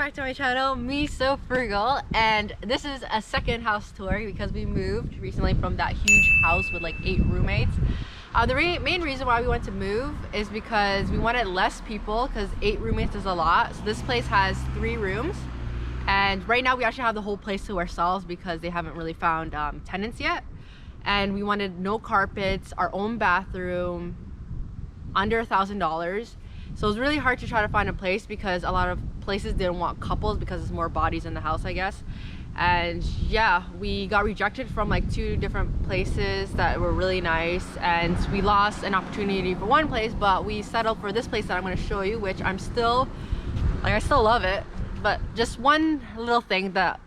back to my channel, Me So Frugal, and this is a second house tour because we moved recently from that huge house with like 8 roommates. The main reason why we wanted to move is because we wanted less people, because 8 roommates is a lot. So this place has 3 rooms, and right now we actually have the whole place to ourselves because they haven't really found tenants yet. And we wanted no carpets, our own bathroom, under $1,000. So it was really hard to try to find a place because a lot of places didn't want couples because there's more bodies in the house, I guess. And yeah, we got rejected from like 2 different places that were really nice, and we lost an opportunity for one place, but we settled for this place that I'm going to show you, which I'm still like, I still love it, but just one little thing that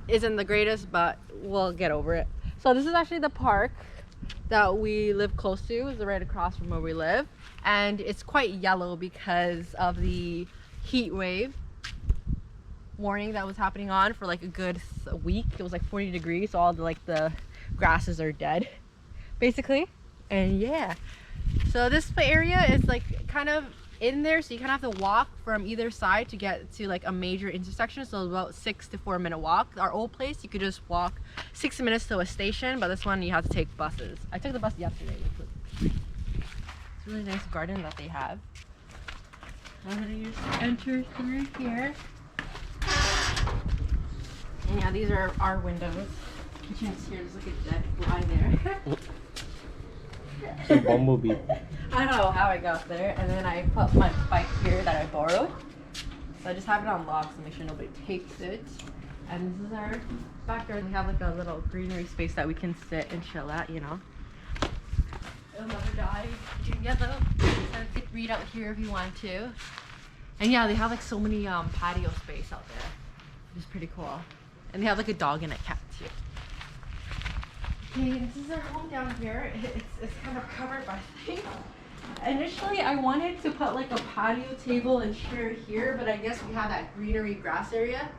isn't the greatest, but we'll get over it. So this is actually the park that we live close to. It's right across from where we live, and it's quite yellow because of the heat wave warning that was happening on for like a good week. It was like 40 degrees, so all the grasses are dead basically. And yeah, so this area is like kind of in there, so you kind of have to walk from either side to get to like a major intersection. So about 6 to 4 minute walk. Our old place, you could just walk 6 minutes to a station, but this one you have to take buses. I took the bus yesterday. It's a really nice garden that they have. I'm gonna just enter through here. And yeah, these are our windows. Kitchen's here. There's like a dead fly there. It's a bumblebee. I don't know how I got there, and then I put my bike here that I borrowed. So I just have it on lock to make sure nobody takes it. And this is our backyard. We have like a little greenery space that we can sit and chill at, you know. It'll never die. Together. So you can read out here if you want to. And yeah, they have like so many patio space out there, which is pretty cool. And they have like a dog and a cat too. Okay, this is our home down here. It's kind of covered by things. Initially, I wanted to put like a patio table and chair here, but I guess we have that greenery grass area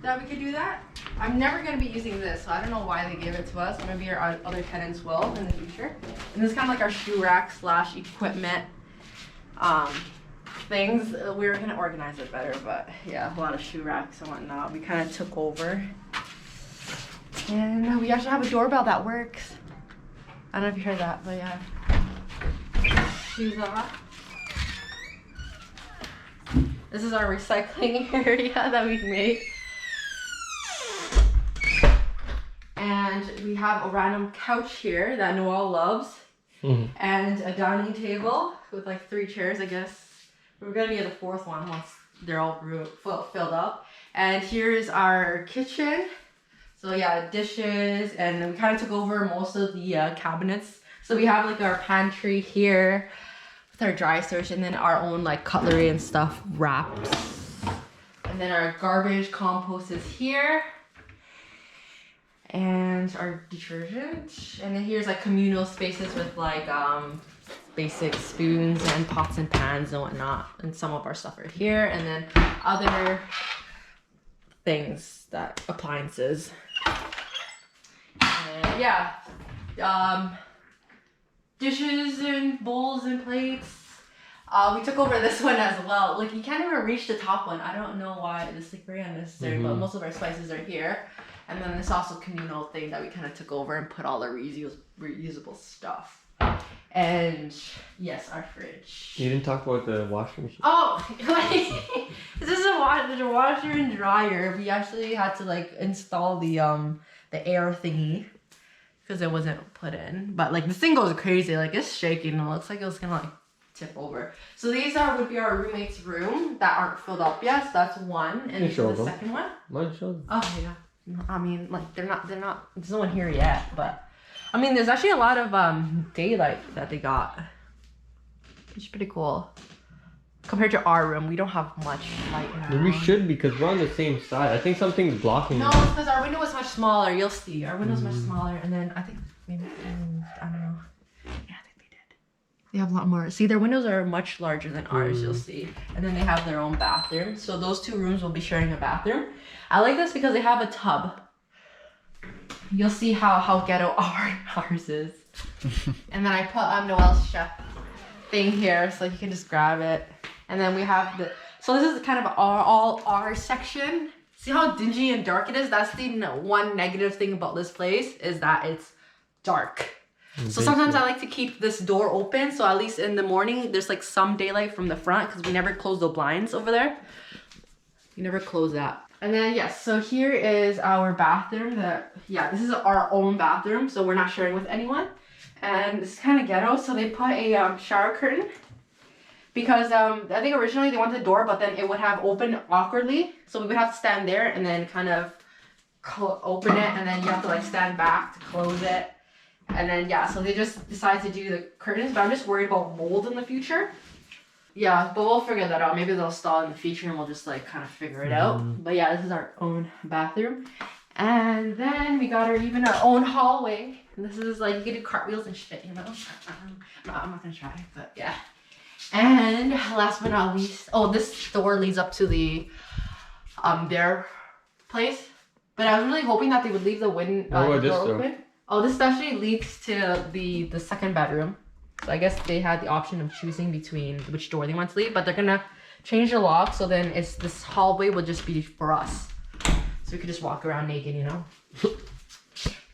that we could do that. I'm never going to be using this, so I don't know why they gave it to us. Maybe our other tenants will in the future. And this is kind of like our shoe rack / equipment things. We were going to organize it better, but yeah, a lot of shoe racks and whatnot. We kind of took over. And we actually have a doorbell that works. I don't know if you heard that, but yeah. Shoes off. This is our recycling area that we've made. And we have a random couch here that Noel loves. And a dining table with like 3 chairs, I guess. We're gonna need a 4th one once they're all filled up. And here's our kitchen. So yeah, dishes, and we kind of took over most of the cabinets. So we have like our pantry here with our dry storage, and then our own like cutlery and stuff wrapped. And then our garbage compost is here. And our detergent. And then here's like communal spaces with like basic spoons and pots and pans and whatnot. And some of our stuff are here. And then other things, that appliances. And yeah, dishes and bowls and plates. We took over this one as well. Like, you can't even reach the top one. I don't know why. It's like very unnecessary, but most of our spices are here. And then there's also a communal thing that we kind of took over and put all our reusable stuff. And yes, our fridge. You didn't talk about the washing machine. Oh, this is a washer and dryer. We actually had to like install the air thingy because it wasn't put in. But like this thing goes crazy. Like, it's shaking. It looks like it was gonna like tip over. So these would be our roommate's room that aren't filled up yet. So that's one. And this is the second one. Mine show them. Oh yeah. I mean, like they're not. There's no one here yet, but I mean, there's actually a lot of daylight that they got. It's pretty cool. Compared to our room, we don't have much light now. We should, because we're on the same side. I think something's blocking. No, it's because our window is much smaller. You'll see, our window's much smaller, and then I think maybe I don't know. Yeah, I think they did. They have a lot more. See, their windows are much larger than ours. You'll see, and then they have their own bathroom. So those 2 rooms will be sharing a bathroom. I like this because they have a tub. You'll see how ghetto ours is. And then I put Noel's chef thing here so you can just grab it. And then we have So this is kind of all our section. See how dingy and dark it is? That's the one negative thing about this place is that it's dark. So sometimes I like to keep this door open, so at least in the morning there's like some daylight from the front because we never close the blinds over there. We never close that. And then yes, so here is our bathroom. This is our own bathroom, so we're not sharing with anyone. And this is kind of ghetto, so they put a shower curtain because I think originally they wanted a door, but then it would have opened awkwardly, so we would have to stand there and then kind of open it, and then you have to like stand back to close it. And then, yeah, so they just decided to do the curtains, but I'm just worried about mold in the future. Yeah, but we'll figure that out. Maybe they'll stall in the future and we'll just like kind of figure it out. But yeah, this is our own bathroom. And then we got even our own hallway. And this is like, you can do cartwheels and shit, you know? I'm not gonna try, but yeah. And last but not least, oh, this door leads up to the, their place. But I was really hoping that they would leave the door open. Oh, this actually leads to the second bedroom. So I guess they had the option of choosing between which door they want to leave, but they're gonna change the lock, so then this hallway will just be for us. So we could just walk around naked, you know?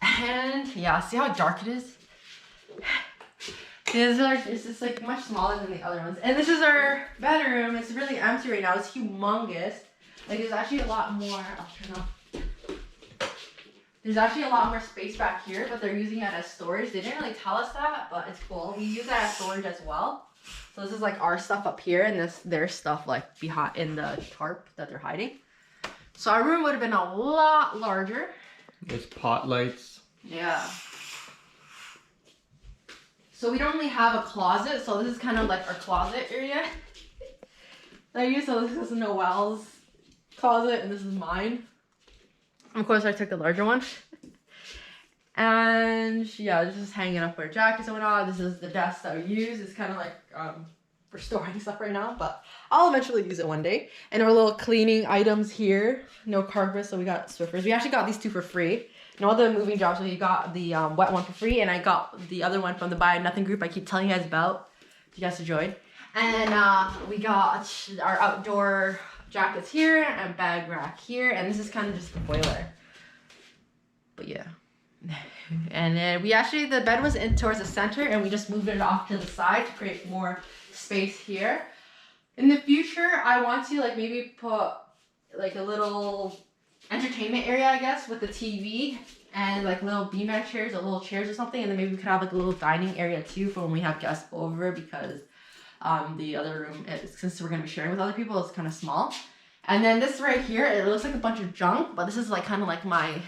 And yeah, see how dark it is? It's just like much smaller than the other ones. And this is our bedroom. It's really empty right now. It's humongous. Like there's actually a lot more, I'll turn off. There's actually a lot more space back here, but they're using it as storage. They didn't really tell us that, but it's cool. We use that as storage as well. So this is like our stuff up here, and this their stuff like behind in the tarp that they're hiding. So our room would have been a lot larger. There's pot lights. Yeah. So we don't really have a closet, so this is kind of like our closet area. So this is Noel's closet, and this is mine. Of course, I took the larger one. And yeah, this is hanging up our jackets and whatnot. This is the desk that we use. It's kind of like for storing stuff right now, but I'll eventually use it one day. And our little cleaning items here. No carpet, so we got Swiffers. We actually got these two for free. And all the moving jobs, so you got the wet one for free, and I got the other one from the Buy Nothing group I keep telling you guys about. If you guys to join. And we got our outdoor jackets here and bag rack here, and this is kind of just the boiler. But yeah. And then the bed was in towards the center, and we just moved it off to the side to create more space here. In the future, I want to like maybe put like a little entertainment area, I guess, with the TV and like little beanbag chairs or little chairs or something, and then maybe we could have like a little dining area too for when we have guests over, because the other room, since we're gonna be sharing with other people, it's kind of small. And then this right here, it looks like a bunch of junk, but this is like kind of like my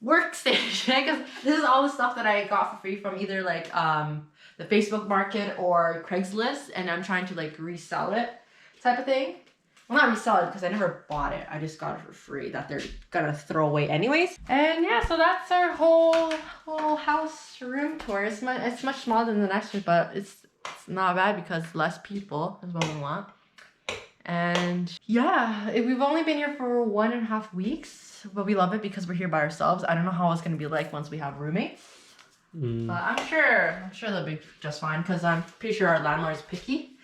workstation, because this is all the stuff that I got for free from either like the Facebook Market or Craigslist, and I'm trying to like resell it type of thing. Well, not resell it because I never bought it. I just got it for free that they're gonna throw away anyways. And yeah, so that's our whole house room tour. It's much smaller than the next one, but it's not bad because less people is what we want. And yeah, we've only been here for 1.5 weeks, but we love it because we're here by ourselves. I don't know how it's gonna be like once we have roommates. But I'm sure they'll be just fine because I'm pretty sure our landlord is picky.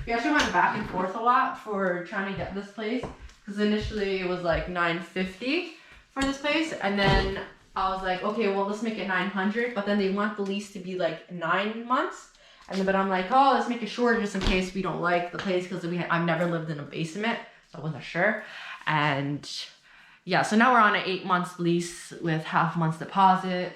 We actually went back and forth a lot for trying to get this place, because initially it was like $950 for this place, and then I was like, okay, well, let's make it $900, but then they want the lease to be like 9 months, but I'm like, oh, let's make it shorter just in case we don't like the place, because I've never lived in a basement, so I wasn't sure. And yeah, so now we're on an 8 months lease with half month's deposit.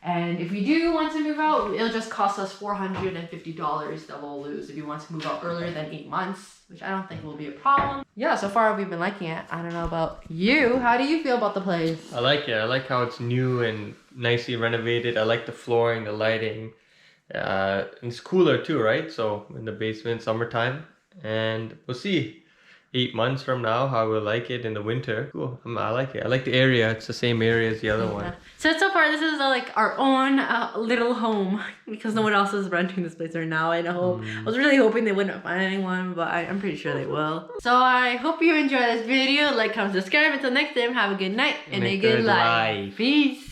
And if we do want to move out, it'll just cost us $450 that we'll lose if you want to move out earlier than 8 months, which I don't think will be a problem. Yeah, so far we've been liking it. I don't know about you. How do you feel about the place? I like it. I like how it's new and nicely renovated. I like the flooring, the lighting. It's cooler too, right? So in the basement, summertime. And we'll see 8 months from now how we'll like it in the winter. Cool. I like it. I like the area. It's the same area as the other one. So far this is like our own little home, because no one else is renting this place right now. I was really hoping they wouldn't find anyone, but I'm pretty sure they will. So I hope you enjoyed this video. Like, comment, subscribe. Until next time, have a good night and a good life. Peace.